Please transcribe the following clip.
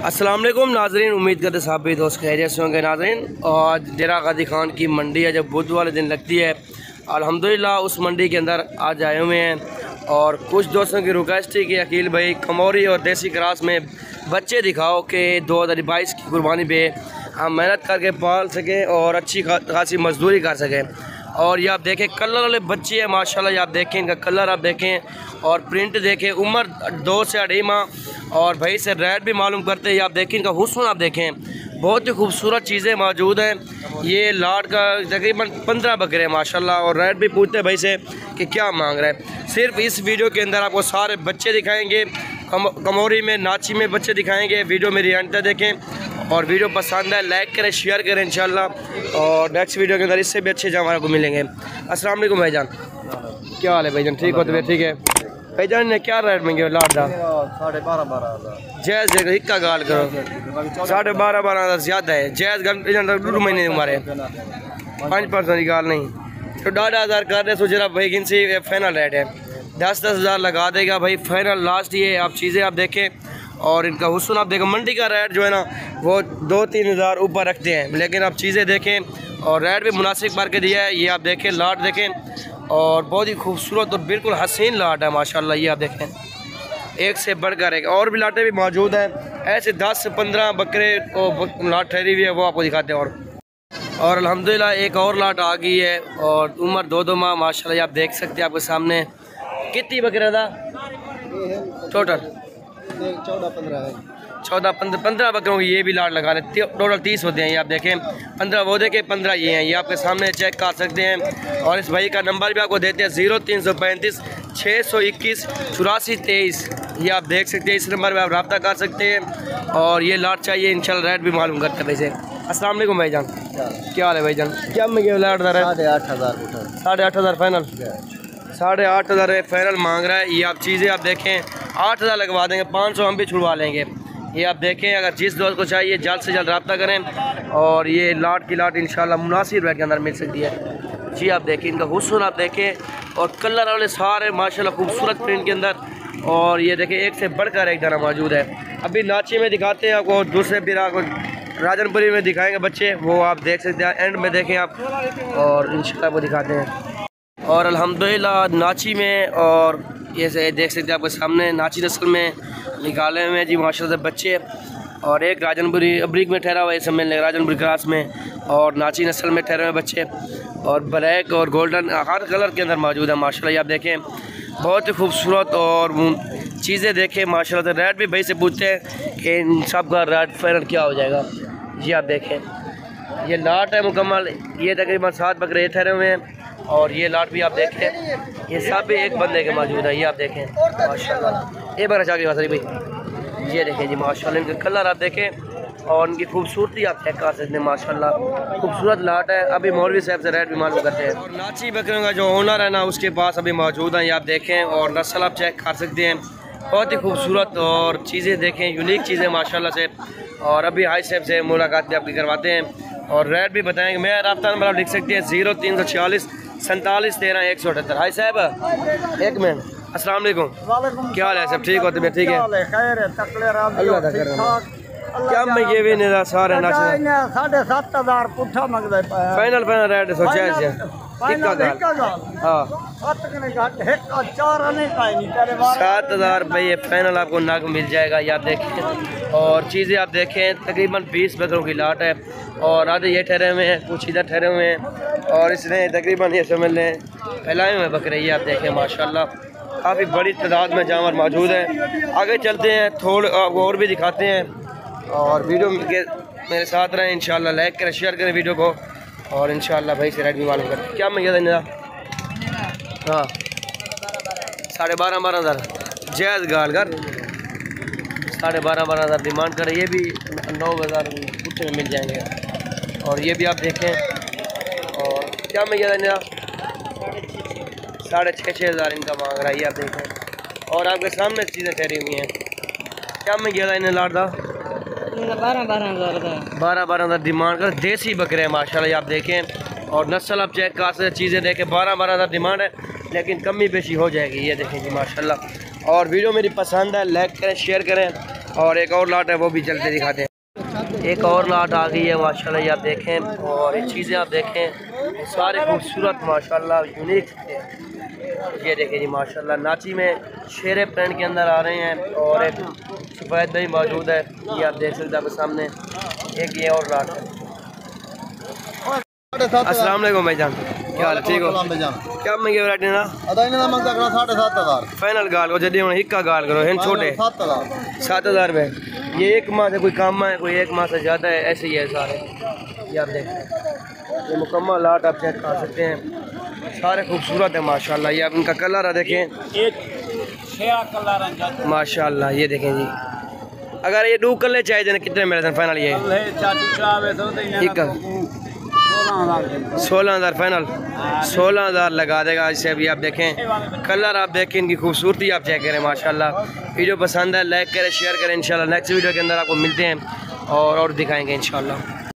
अस्सलाम वालेकुम नाज़रीन, उम्मीद करते साहब भी दोस्त खैरियत से होंगे। नाज़रीन, आज डेरा गाजी खान की मंडी है, जब बुध वाले दिन लगती है। अल्हम्दुलिल्लाह उस मंडी के अंदर आज आए हुए हैं और कुछ दोस्तों की रिक्वेस्ट थी कि अकील भाई खमौरी और देसी क्रास में बच्चे दिखाओ कि 2022 की कुर्बानी पे हम मेहनत करके पाल सकें और अच्छी खासी मजदूरी कर सकें। और ये आप देखें कलर वाले बच्चे हैं माशाल्लाह, ये आप देखें इनका कलर आप देखें और प्रिंट देखें, उम्र 2 से 2.5 माह और भाई से रेट भी मालूम करते हैं। ये आप देखें इनका हुस्न आप देखें, बहुत ही खूबसूरत चीज़ें मौजूद हैं। ये लाट का तकरीबन 15 बकरे हैं माशाल्लाह और रेट भी पूछते हैं भाई से कि क्या मांग रहे हैं। सिर्फ इस वीडियो के अंदर आपको सारे बच्चे दिखाएँगे, खमौरी में नाची में बच्चे दिखाएँगे। वीडियो मेरी अंत तक देखें और वीडियो पसंद है लाइक करें, शेयर करें इंशाल्लाह। और नेक्स्ट वीडियो के अंदर इससे भी अच्छे जानवर को मिलेंगे। अस्सलाम वालेकुम भाईजान, क्या हाल है भाईजान? ठीक हो तो ठीक है भाईजान। ने क्या रेट मांगे लाट का? 12,500 जैज़ है, इक्का गाल करो 12,500 ज़्यादा है। जैज़ गल 2 महीने हमारे 5% की गाल नहीं तो 1,500 कर रहे। सोच रहा भाई गिन से फाइनल रेट है 10,000 लगा देगा भाई, फाइनल लास्ट ये आप चीज़ें आप देखें और इनका हुस्न आप देखें। मंडी का रेट जो है ना वो 2-3 हज़ार ऊपर रखते हैं, लेकिन आप चीज़ें देखें और रेट भी मुनासिब करके दिया है। ये आप देखें लाट देखें और बहुत ही खूबसूरत और बिल्कुल हसीन लाट है माशाल्लाह। ये आप देखें एक से बढ़कर एक और भी लाटें भी मौजूद हैं। ऐसे 10 से 15 बकरे और लाट ठहरी हुई है, वो आपको दिखाते हैं। और अल्हम्दुलिल्लाह एक और लाट आ गई है और उम्र 2-2 माह माशाल्लाह। आप देख सकते हैं आपके सामने कितनी बकरे था टोटल? 14-15 बकरों की ये भी लाट लगा रहे, टोटल 30 होते हैं। ये आप देखें 15 वो देखें 15 ये हैं। ये आपके सामने चेक कर सकते हैं और इस भाई का नंबर भी आपको देते हैं 0335 621 84 23। ये आप देख सकते हैं, इस नंबर पर आप रब्ता कर सकते हैं और ये लाट चाहिए इंशाल्लाह रेट भी मालूम करते हैं वैसे। अस्सलाम वालेकुम भाईजान, क्या हाल है भाईजान? क्या मंगे लाट दर है? 8,500 फाइनल, 8,500 फाइनल मांग रहा है। ये आप चीज़ें आप देखें 8,000 लगवा देंगे, 500 हम भी छुड़वा लेंगे। ये आप देखें, अगर जिस दोस्त को चाहिए जल्द से जल्द रब्ता करें और ये लाट की लाट इंशाल्लाह मुनासिब रेट के अंदर मिल सकती है। जी आप देखें इनका हुस्न आप देखें और कलर वाले सारे माशाल्लाह खूबसूरत प्रिंट के अंदर। और ये देखें एक से बढ़कर एक दाना मौजूद है। अभी नाची में दिखाते हैं आपको, दूसरे फिर आपको राजनपुरी में दिखाएंगे बच्चे, वो आप देख सकते हैं एंड में देखें आप और इंशाल्लाह वो दिखाते हैं। और अल्हम्दुलिल्लाह नाची में और ये से देख सकते हैं आपके सामने नाची नस्ल में निकाले हुए हैं जी माशाल्लाह से बच्चे। और एक राजनपुरी अब्रीक में ठहरा हुआ है, सब में राजनपुरी क्रास में और नाची नस्ल में ठहरे हुए बच्चे और ब्लैक और गोल्डन हर कलर के अंदर मौजूद है माशाल्लाह। ये आप देखें बहुत ही खूबसूरत और चीज़ें देखें माशाल्लाह से। रेट भी भाई से पूछते हैं कि इन सब का रेट फाइनल क्या हो जाएगा। जी आप देखें ये लाट है मुकम्मल, ये तकरीबन 7 बकरे ठहरे हुए हैं और ये लाट भी आप देखें ये सब भी एक बंदे के मौजूद है। ये आप देखें माशाल्लाह, एक बार चाकरी वासरी भाई ये देखें जी माशाल्लाह इनके कलर आप देखें और इनकी खूबसूरती आप चेक कर सकते हैं माशाल्लाह। खूबसूरत लाट है। अभी मौलवी साहब से रेट भी मालूम करते हैं। और नाची बकरियों का जो ओनर है ना उसके पास अभी मौजूद हैं, ये आप देखें और नस्ल आप चेक कर सकते हैं। बहुत ही खूबसूरत और चीज़ें देखें, यूनिक चीज़ें माशाल्लाह से। और अभी हाई साहब से मुलाकात भी आपकी करवाते हैं और रेट भी बताएँगे। मैं रब्ता नंबर आप लिख सकते हैं 0346 47 13 178। हाई साहब एक मिनट, अस्सलाम वालेकुम, क्या हाल है सब? ठीक होते ठीक है क्या मैं ये भी नहीं सारे 7,500 पुठा मंगदे फाइनल रेट सोचा है हाँ 7,000 भाई ये फाइनल आपको नाक मिल जाएगा। ये आप देखें और चीज़ें आप देखें तकरीबन 20 बकरों की लाट है और आधे ये ठहरे हुए हैं, कुछ इधर ठहरे हुए हैं और इसने तकरीबन ये समझ लें फैलाए हुए बकरे। ये आप देखें माशाल्लाह काफ़ी बड़ी तादाद में जानवर मौजूद है। आगे चलते हैं, थोड़ा आपको और भी दिखाते हैं और वीडियो के मेरे साथ रहें इंशाल्लाह। लाइक करें, शेयर करें वीडियो को और इंशाल्लाह भाई से रेट भी मालूम करें। क्या मैं ये हाँ 12,500 जैज़ गाल कर 12,500 डिमांड करें। ये भी 9,000 कुछ में मिल जाएंगे और ये भी आप देखें। और क्या मैं ये 6,500 इनका मांग रहा है। ये आप देखें और आपके सामने चीज़ें ठहरी हुई हैं। क्या मैं ये इन्हें लाट था 12,500 डिमांड कर। देसी बकरे हैं माशाल्लाह। आप देखें और नस्ल आप चेक कर सकते, चीज़ें देखें 12,500 डिमांड है लेकिन कमी बेशी हो जाएगी। ये देखें जी माशाल्लाह। और वीडियो मेरी पसंद है लाइक करें, शेयर करें और एक और लाट है वो भी चलते दिखाते हैं। एक और लाट आ गई है माशाल्लाह, ये आप देखें। और ये चीज़ें आप देखें सारे खूबसूरत माशाल्लाह यूनिक है। ये देखें जी माशाल्लाह नाची में शेरे प्रिंट के अंदर आ रहे हैं। और एक सफ़ेद भी मौजूद है, ये आप देख सकते हैं आपके सामने। एक ये और लाट है। अस्सलाम वालेकुम भाईजान, क्या हाल है? ठीक हो? क्या मंगे वैरायटी ना फाइनल गाल को जल्दी हिक्का गाल करो हैं छोटे 7,000 रुपये। ये एक माह से कोई कम है, कोई एक माह से ज़्यादा है, ऐसे ही है सारे। ये आप देख ये मुकम्मल लाट आप चेक कर सकते हैं, सारे खूबसूरत है माशाल्लाह। ये आप इनका कलर है देखें माशाल्लाह। ये देखें जी, अगर ये डू कलर चाहिए जाने कितने मेरे थे फाइनल? ये 16,000 फाइनल, 16,000 लगा देगा इसे। अभी आप देखें कलर, आप देखें इनकी खूबसूरती आप चेक करें माशाल्लाह। वीडियो पसंद है लाइक करें, शेयर करें। इंशाल्लाह नेक्स्ट वीडियो के अंदर आपको मिलते हैं और दिखाएंगे इंशाल्लाह।